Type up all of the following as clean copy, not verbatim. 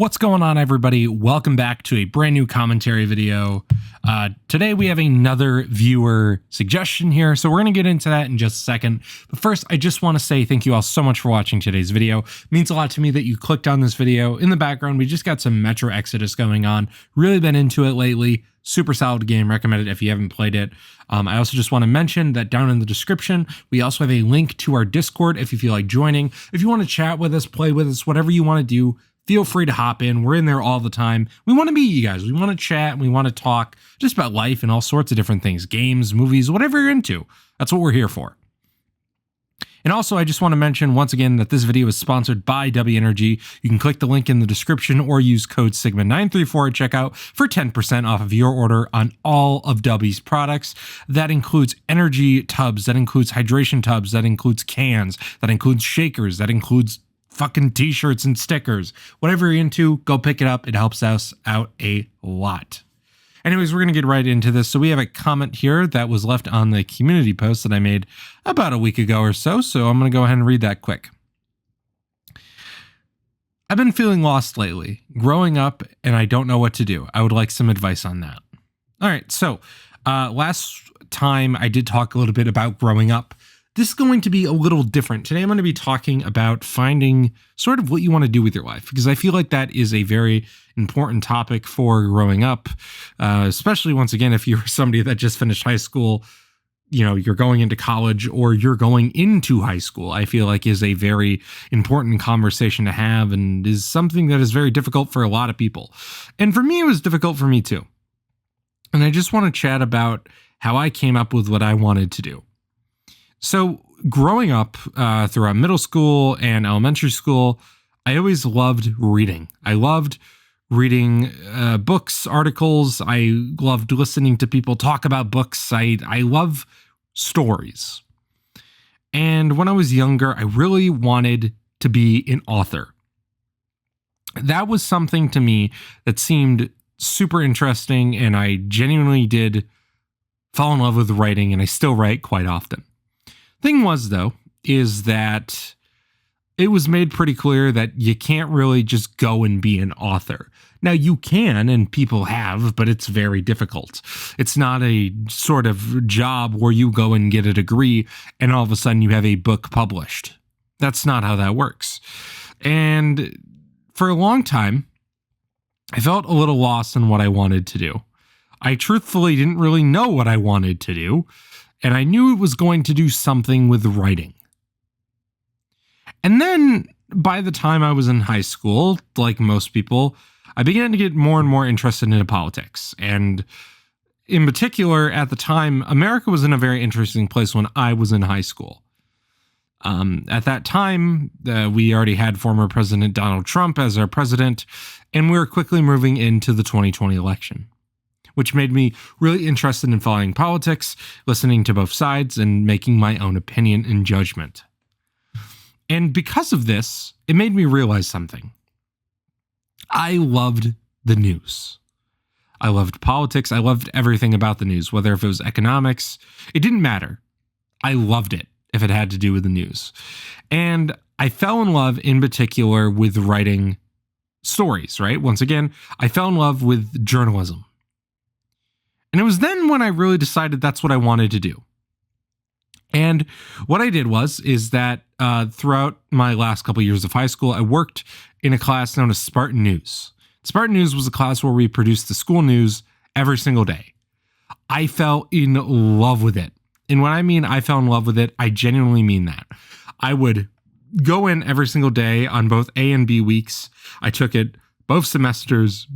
What's going on, everybody? Welcome back to a brand new commentary video. Today we have another viewer suggestion here, so we're going to get into that in just a second. But first, I just want to say thank you all so much for watching today's video. It means a lot to me that you clicked on this video. In the background, we just got some metroexodus going on. Really been into it lately. Super solid game. Recommend it if you haven't played it. I also just want to mention that down in the description, we also have a link to our Discord if you feel like joining. If you want to chat with us, play with us, whatever you want to do, feel free to hop in. We're in there all the time. We want to meet you guys. We want to chat and we want to talk just about life and all sorts of different things. Games, movies, whatever you're into. That's what we're here for. And also, I just want to mention once again that this video is sponsored by W Energy. You can click the link in the description or use code Sigma934 at checkout for 10% off of your order on all of W's products. That includes energy tubs, that includes hydration tubs, that includes cans, that includes shakers, that includes fucking t-shirts and stickers. Whatever you're into, go pick it up. It helps us out a lot. Anyways, we're going to get right into this. So we have a comment here that was left on the community post that I made about a week ago or so. So I'm going to go ahead and read that quick. I've been feeling lost lately, growing up, and I don't know what to do. I would like some advice on that. All right. So last time I did talk a little bit about growing up. This is going to be a little different. Today I'm going to be talking about finding sort of what you want to do with your life, because I feel like that is a very important topic for growing up, especially once again, if you're somebody that just finished high school, you know, you're going into college or you're going into high school, I feel like is a very important conversation to have and is something that is very difficult for a lot of people. And for me, it was difficult for me too. And I just want to chat about how I came up with what I wanted to do. So growing up throughout middle school and elementary school, I always loved reading. I loved reading books, articles. I loved listening to people talk about books. I love stories. And when I was younger, I really wanted to be an author. That was something to me that seemed super interesting, and I genuinely did fall in love with writing, and I still write quite often. Thing was, though, is that it was made pretty clear that you can't really just go and be an author. Now, you can, and people have, but it's very difficult. It's not a sort of job where you go and get a degree and all of a sudden you have a book published. That's not how that works. And for a long time, I felt a little lost in what I wanted to do. I truthfully didn't really know what I wanted to do. And I knew it was going to do something with writing. And then by the time I was in high school, like most people, I began to get more and more interested into politics. And in particular, at the time, America was in a very interesting place when I was in high school. At that time, we already had former President Donald Trump as our president, and we were quickly moving into the 2020 election. Which made me really interested in following politics, listening to both sides, and making my own opinion and judgment. And because of this, it made me realize something. I loved the news. I loved politics. I loved everything about the news, whether if it was economics. It didn't matter. I loved it if it had to do with the news. And I fell in love in particular with writing stories, right? Once again, I fell in love with journalism. And it was then when I really decided that's what I wanted to do. And what I did is that throughout my last couple of years of high school, I worked in a class known as Spartan News. Spartan News was a class where we produced the school news every single day. I fell in love with it. And when I mean I fell in love with it, I genuinely mean that. I would go in every single day on both A and B weeks. I took it both semesters.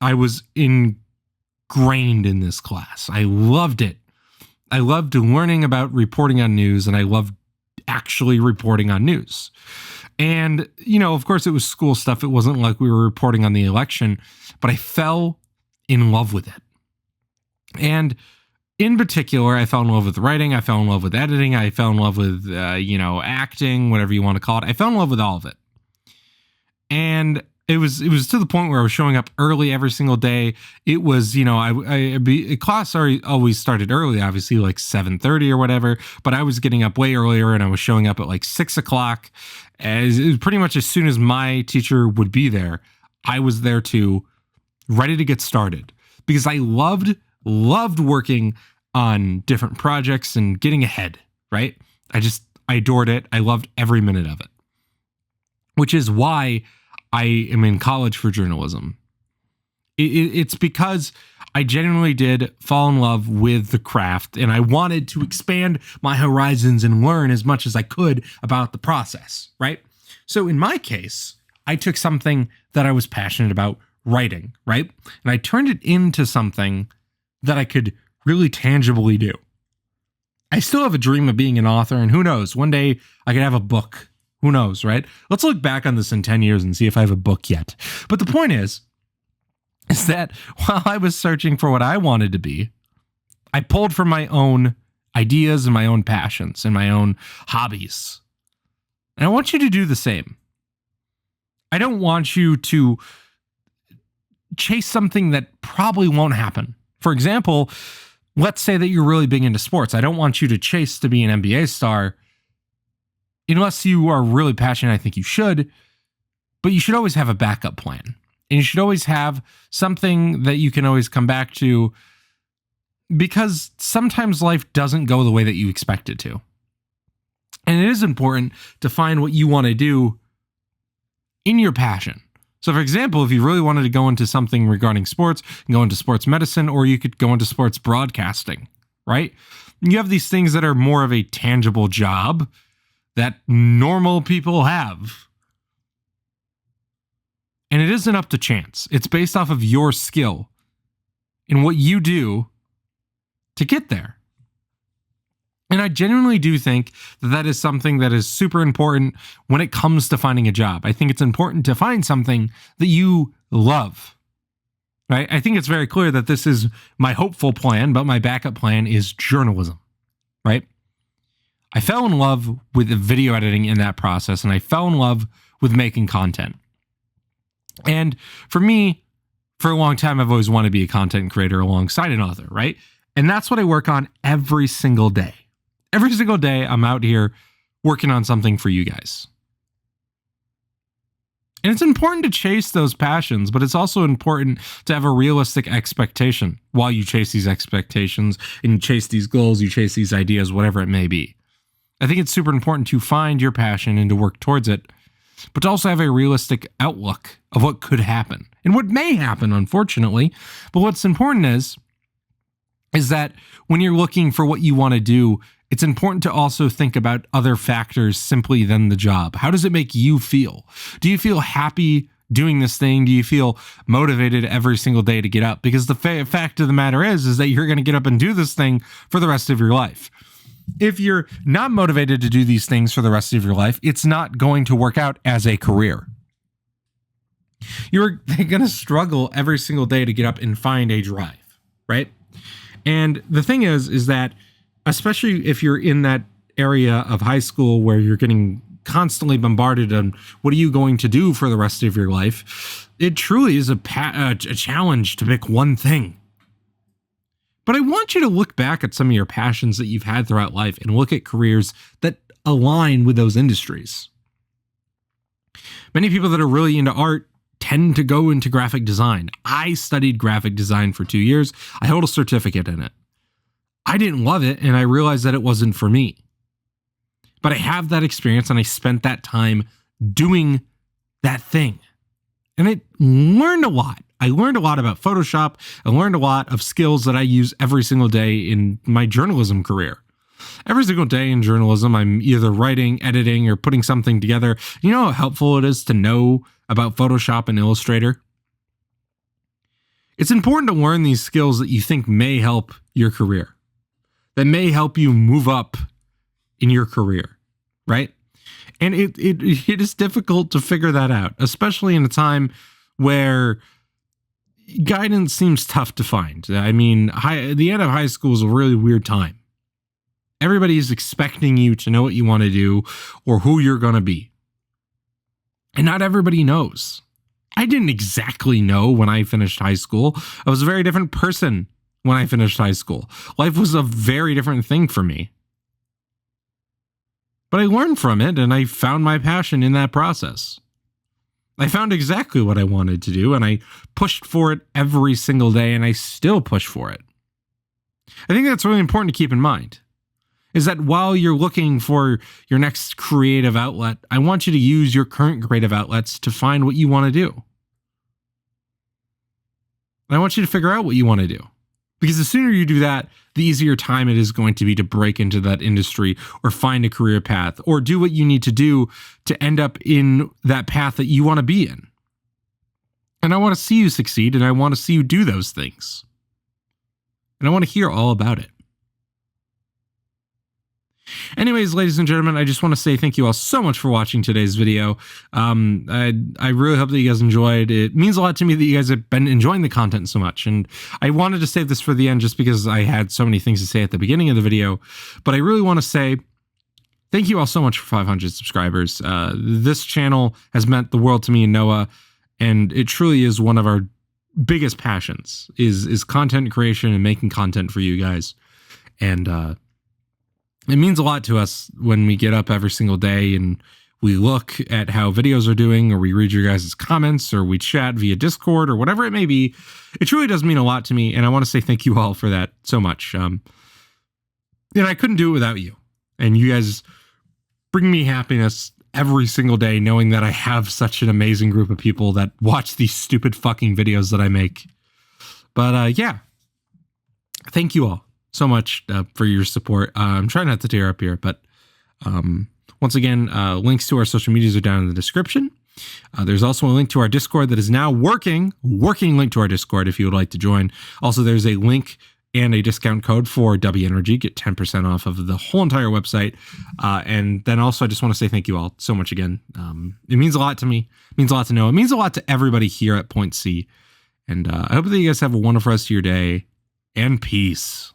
I was ingrained in this class. I loved it. I loved learning about reporting on news, and I loved actually reporting on news. And, you know, of course it was school stuff. It wasn't like we were reporting on the election, but I fell in love with it. And in particular, I fell in love with writing. I fell in love with editing. I fell in love with, acting, whatever you want to call it. I fell in love with all of it. And it was to the point where I was showing up early every single day. It was, class always started early, obviously like 7:30 or whatever, but I was getting up way earlier and I was showing up at like 6 o'clock. Pretty much as soon as my teacher would be there, I was there too, ready to get started because I loved working on different projects and getting ahead, right? I adored it. I loved every minute of it, which is why I am in college for journalism. It's because I genuinely did fall in love with the craft and I wanted to expand my horizons and learn as much as I could about the process, right? So in my case, I took something that I was passionate about, writing, right? And I turned it into something that I could really tangibly do. I still have a dream of being an author, and who knows, one day I could have a book. Who knows, right? Let's look back on this in 10 years and see if I have a book yet. But the point is that while I was searching for what I wanted to be, I pulled from my own ideas and my own passions and my own hobbies. And I want you to do the same. I don't want you to chase something that probably won't happen. For example, let's say that you're really big into sports. I don't want you to chase to be an NBA star unless you are really passionate. I think you should, but you should always have a backup plan. And you should always have something that you can always come back to because sometimes life doesn't go the way that you expect it to. And it is important to find what you want to do in your passion. So for example, if you really wanted to go into something regarding sports, you can go into sports medicine, or you could go into sports broadcasting, right? You have these things that are more of a tangible job that normal people have. And it isn't up to chance. It's based off of your skill and what you do to get there. And I genuinely do think that that is something that is super important when it comes to finding a job. I think it's important to find something that you love, right? I think it's very clear that this is my hopeful plan, but my backup plan is journalism, right? I fell in love with video editing in that process, and I fell in love with making content. And for me, for a long time, I've always wanted to be a content creator alongside an author, right? And that's what I work on every single day. Every single day, I'm out here working on something for you guys. And it's important to chase those passions, but it's also important to have a realistic expectation while you chase these expectations and you chase these goals, you chase these ideas, whatever it may be. I think it's super important to find your passion and to work towards it, but to also have a realistic outlook of what could happen and what may happen, unfortunately. But what's important is that when you're looking for what you want to do, it's important to also think about other factors simply than the job. How does it make you feel? Do you feel happy doing this thing? Do you feel motivated every single day to get up? Because the fact of the matter is that you're going to get up and do this thing for the rest of your life. If you're not motivated to do these things for the rest of your life, it's not going to work out as a career. You're going to struggle every single day to get up and find a drive, right? And the thing is that especially if you're in that area of high school where you're getting constantly bombarded on what are you going to do for the rest of your life, it truly is a challenge to pick one thing. But I want you to look back at some of your passions that you've had throughout life and look at careers that align with those industries. Many people that are really into art tend to go into graphic design. I studied graphic design for 2 years. I held a certificate in it. I didn't love it, and I realized that it wasn't for me. But I have that experience, and I spent that time doing that thing. And I learned a lot. I learned a lot about Photoshop. I learned a lot of skills that I use every single day in my journalism career. Every single day in journalism, I'm either writing, editing, or putting something together. You know how helpful it is to know about Photoshop and Illustrator? It's important to learn these skills that you think may help your career, that may help you move up in your career, right? And it is difficult to figure that out, especially in a time where guidance seems tough to find. I mean, the end of high school is a really weird time. Everybody's expecting you to know what you want to do or who you're going to be. And not everybody knows. I didn't exactly know when I finished high school. I was a very different person when I finished high school. Life was a very different thing for me. But I learned from it and I found my passion in that process. I found exactly what I wanted to do, and I pushed for it every single day, and I still push for it. I think that's really important to keep in mind, is that while you're looking for your next creative outlet, I want you to use your current creative outlets to find what you want to do. And I want you to figure out what you want to do. Because the sooner you do that, the easier time it is going to be to break into that industry or find a career path or do what you need to do to end up in that path that you want to be in. And I want to see you succeed, and I want to see you do those things. And I want to hear all about it. Anyways, ladies and gentlemen, I just want to say thank you all so much for watching today's video. I really hope that you guys enjoyed. It means a lot to me that you guys have been enjoying the content so much. And I wanted to save this for the end just because I had so many things to say at the beginning of the video. But I really want to say thank you all so much for 500 subscribers. This channel has meant the world to me and Noah. And it truly is one of our biggest passions is content creation and making content for you guys. And it means a lot to us when we get up every single day and we look at how videos are doing, or we read your guys' comments, or we chat via Discord, or whatever it may be. It truly does mean a lot to me, and I want to say thank you all for that so much. And I couldn't do it without you. And you guys bring me happiness every single day, knowing that I have such an amazing group of people that watch these stupid fucking videos that I make. But yeah, thank you all so much for your support. I'm trying not to tear up here, but once again, links to our social medias are down in the description. There's also a link to our Discord that is now working link to our Discord if you would like to join. Also, there's a link and a discount code for W Energy. Get 10% off of the whole entire website. And then also, I just want to say thank you all so much again. It means a lot to me. It means a lot to know. It means a lot to everybody here at Point C. And I hope that you guys have a wonderful rest of your day, and peace.